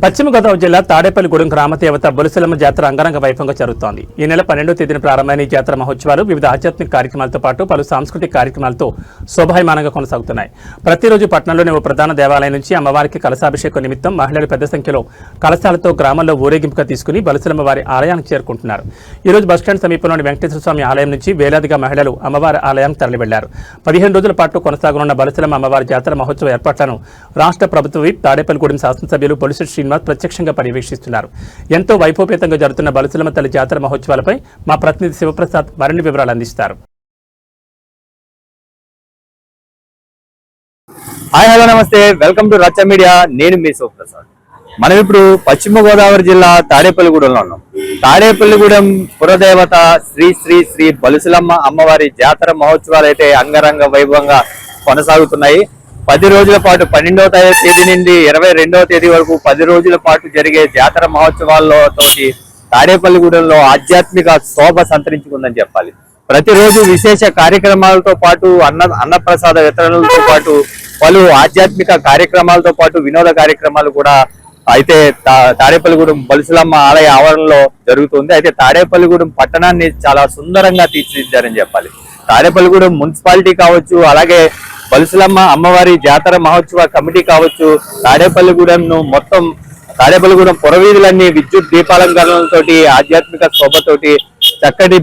పశ్చిమ గోదావరి జిల్లా తాడేపల్లిగూడెం గ్రామదేవత బొలిసెలమ్మ జాతర అంగరంగ వైభవంగా జరుగుతోంది. ఈ నెల 12వ తేదీన ప్రారంభమైన ఈ జాతర మహోత్సవాలు వివిధ ఆధ్యాత్మిక కార్యక్రమాలతో పాటు పలు సాంస్కృతిక కార్యక్రమాలతో శోభాయమానంగా కొనసాగుతున్నాయి. ప్రతిరోజు పట్టణంలోని ఓ ప్రధాన దేవాలయం నుంచి అమ్మవారికి కలశాభిషేకం నిమిత్తం మహిళలు పెద్ద సంఖ్యలో కలశాలతో గ్రామంలో ఊరేగింపుగా తీసుకుని బొలిసెలమ్మ వారి ఆలయానికి చేరుకుంటున్నారు. ఈ రోజు బస్టాండ్ సమీపంలోని వెంకటేశ్వర స్వామి ఆలయం నుంచి వేలాదిగా మహిళలు అమ్మవారి ఆలయానికి తరలి వెళ్లారు. 15 రోజుల పాటు కొనసాగనున్న బొలిసెలమ్మ అమ్మవారి జాతర మహోత్సవ ఏర్పాట్లను రాష్ట్ర ప్రభుత్వ విప్ తాడేపల్లిగూడెం శాసనసభ్యులు పొలిశెట్టి శ్రీనివాస్ ప్రత్యక్షంగా పర్యవేక్షిస్తున్నారు. ఎంతో వైభవపేతంగా జరుగుతున్న బొలిసెలమ్మ తల్లి జాతర మహోత్సవాలపై మా ప్రతినిధి శివప్రసాద్ మరిన్ని వివరాలు అందిస్తారు. హాయ్ హలో నమస్తే, వెల్కమ్ టు రచ్చ మీడియా. నేను మీ శివప్రసాద్. మనం ఇప్పుడు పశ్చిమ గోదావరి జిల్లా తాడేపల్లిగూడెంలో ఉన్నాం. తాడేపల్లిగూడెం పురదేవత శ్రీ శ్రీ శ్రీ బొలిసెలమ్మ అమ్మవారి జాతర మహోత్సవాలు అయితే అంగరంగ వైభవంగా కొనసాగుతున్నాయి. 10 రోజుల పాటు 12వ తేదీ నుండి 22వ తేదీ వరకు 10 రోజుల పాటు జరిగే జాతర మహోత్సవాల్లో తోటి తాడేపల్లిగూడెంలో ఆధ్యాత్మిక శోభ సంతరించుకుందని చెప్పాలి. ప్రతిరోజు విశేష కార్యక్రమాలతో పాటు అన్నప్రసాద వితరణలతో పాటు పలు ఆధ్యాత్మిక కార్యక్రమాలతో పాటు వినోద కార్యక్రమాలు కూడా అయితే తాడేపల్లిగూడెం బొలిసెలమ్మ ఆలయ ఆవరణలో జరుగుతుంది. అయితే తాడేపల్లిగూడెం పట్టణాన్ని చాలా సుందరంగా తీర్చిదిద్దారని చెప్పాలి. తాడేపల్లిగూడెం మున్సిపాలిటీ కావచ్చు, అలాగే బొలిసెలమ్మ అమ్మవారి జాతర మహోత్సవ కమిటీ కావచ్చు, తాడేపల్లిగూడెంను మొత్తం తాడేపల్లిగూడెం పురవీధులన్నీ విద్యుత్ దీపాలంకరణలతోటి ఆధ్యాత్మిక శోభతోటి చక్కటి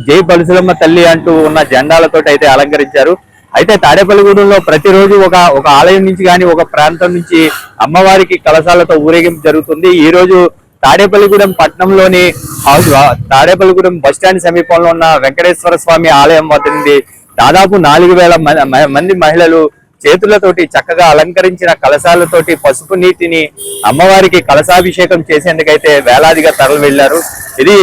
జై బొలిసెలమ్మ తల్లి అంటూ ఉన్న జెండాలతోటి అయితే అలంకరించారు. అయితే తాడేపల్లిగూడెంలో ప్రతిరోజు ఒక ఆలయం నుంచి కానీ ఒక ప్రాంతం నుంచి అమ్మవారికి కలశాలతో ఊరేగింపు జరుగుతుంది. ఈ రోజు తాడేపల్లిగూడెం పట్టణంలోని తాడేపల్లిగూడెం బస్టాండ్ సమీపంలో ఉన్న వెంకటేశ్వర స్వామి ఆలయం వద్ద నుండి దాదాపు 4000 మంది మహిళలు చేతులతోటి చక్కగా అలంకరించిన కలశాలతోటి పసుపు నీటిని అమ్మవారికి కలశాభిషేకం చేసేందుకైతే వేలాదిగా తరలి వెళ్లారు. ఇది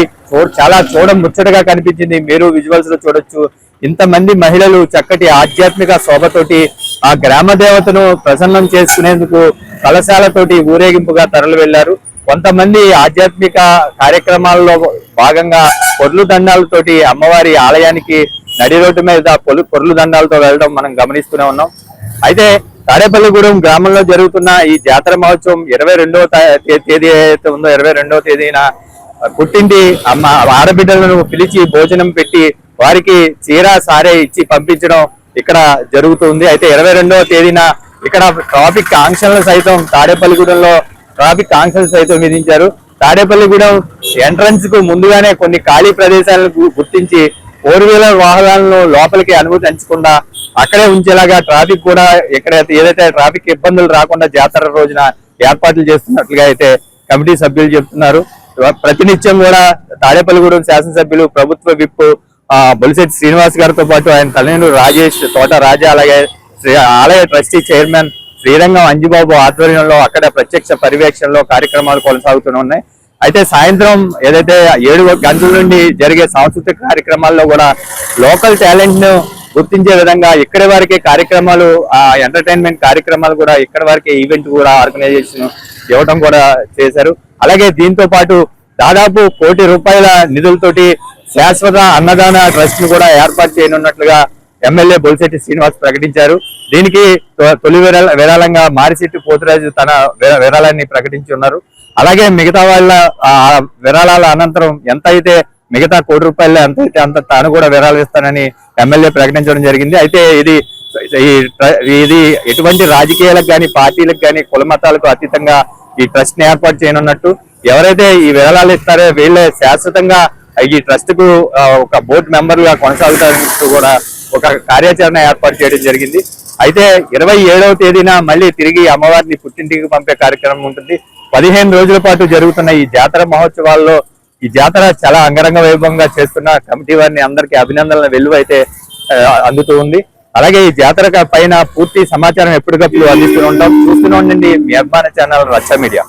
చాలా ముచ్చటగా కనిపించింది. మీరు విజువల్స్ లో చూడొచ్చు. ఇంతమంది మహిళలు చక్కటి ఆధ్యాత్మిక శోభతోటి ఆ గ్రామ దేవతను ప్రసన్నం చేసుకునేందుకు కలశాలతోటి ఊరేగింపుగా తరలి వెళ్లారు. కొంతమంది ఆధ్యాత్మిక కార్యక్రమాల్లో భాగంగా పొర్లు దండాలతోటి అమ్మవారి ఆలయానికి నడి రోడ్డు మీద పొర్లు దండాలతో వెళ్ళడం మనం గమనిస్తూనే ఉన్నాం. అయితే తాడేపల్లిగూడెం గ్రామంలో జరుగుతున్న ఈ జాతర మహోత్సవం 22వ తేదీ అయితే ఉందో 22వ తేదీన పుట్టింటి ఆడబిడ్డలను పిలిచి భోజనం పెట్టి వారికి చీర సారే ఇచ్చి పంపించడం ఇక్కడ జరుగుతుంది. అయితే 22వ తేదీన ఇక్కడ ట్రాఫిక్ ఆంక్షలను సైతం తాడేపల్లిగూడెంలో ట్రాఫిక్ ఆంక్షలు సైతం విధించారు. తాడేపల్లిగూడెం ఎంట్రన్స్ కు ముందుగానే కొన్ని ఖాళీ ప్రదేశాలను గుర్తించి 4 వీలర్ వాహనాలను లోపలికి అనుమతించకుండా అక్కడే ఉంచేలాగా ట్రాఫిక్ కూడా ఏదైతే ట్రాఫిక్ ఇబ్బందులు రాకుండా జాతర రోజున ఏర్పాట్లు చేస్తున్నట్లుగా అయితే కమిటీ సభ్యులు చెప్తున్నారు. ప్రతినిత్యం కూడా తాడేపల్లిగూడెం శాసనసభ్యులు ప్రభుత్వ విప్ బొలిశెట్టి శ్రీనివాస్ గారితో పాటు ఆయన తల్లిదండ్రులు రాజేష్, తోట రాజా, అలాగే ఆలయ ట్రస్టీ చైర్మన్ శ్రీరంగం అంజిబాబు ఆధ్వర్యంలో అక్కడ ప్రత్యక్ష పర్యవేక్షణలో కార్యక్రమాలు కొనసాగుతూనే ఉన్నాయి. అయితే సాయంత్రం ఏదైతే 7 గంటల నుండి జరిగే సాంస్కృతిక కార్యక్రమాల్లో కూడా లోకల్ టాలెంట్ ను గుర్తించే విధంగా ఇక్కడి వారికి కార్యక్రమాలు, ఎంటర్టైన్మెంట్ కార్యక్రమాలు కూడా ఇక్కడి వారికి ఈవెంట్ కూడా ఆర్గనైజేషన్ ఇవ్వడం కూడా చేశారు. అలాగే దీంతో పాటు దాదాపు ₹1 కోటి నిధులతోటి శాశ్వత అన్నదాన ట్రస్ట్ ను కూడా ఏర్పాటు చేయనున్నట్లుగా ఎమ్మెల్యే బొలిశెట్టి శ్రీనివాస్ ప్రకటించారు. దీనికి తొలి విరాళంగా మారిశెట్టి పోతురాజు తన విరాళాన్ని ప్రకటించి ఉన్నారు. అలాగే మిగతా వాళ్ళ విరాళాల అనంతరం ఎంత అయితే మిగతా ₹1 ఎంత అయితే అంత తాను కూడా విరాళాలు ఇస్తానని ఎమ్మెల్యే ప్రకటించడం జరిగింది. అయితే ఇది ఎటువంటి రాజకీయాలకు కానీ పార్టీలకు కానీ కుల మతాలకు అతీతంగా ఈ ట్రస్ట్ ని ఏర్పాటు చేయనున్నట్టు, ఎవరైతే ఈ విరాళాలు ఇస్తారో వీళ్ళే శాశ్వతంగా ఈ ట్రస్ట్ కు ఒక బోర్డు మెంబర్గా కొనసాగుతారంటూ కూడా ఒక కార్యాచరణ ఏర్పాటు చేయడం జరిగింది. అయితే 27వ తేదీన మళ్ళీ తిరిగి అమ్మవారిని పుట్టింటికి పంపే కార్యక్రమం ఉంటుంది. 15 రోజుల పాటు జరుగుతున్న ఈ జాతర మహోత్సవాల్లో ఈ జాతర చాలా అంగరంగ వైభవంగా చేస్తున్న కమిటీ వారిని అందరికీ అభినందనల వెలువ అయితే అందుతూ ఉంది. అలాగే ఈ జాతర పైన పూర్తి సమాచారం ఎప్పటికప్పుడు అందిస్తూ ఉంటాం. చూస్తూనే ఉండండి మీ అభిమాన ఛానల్ రచ్చ మీడియా.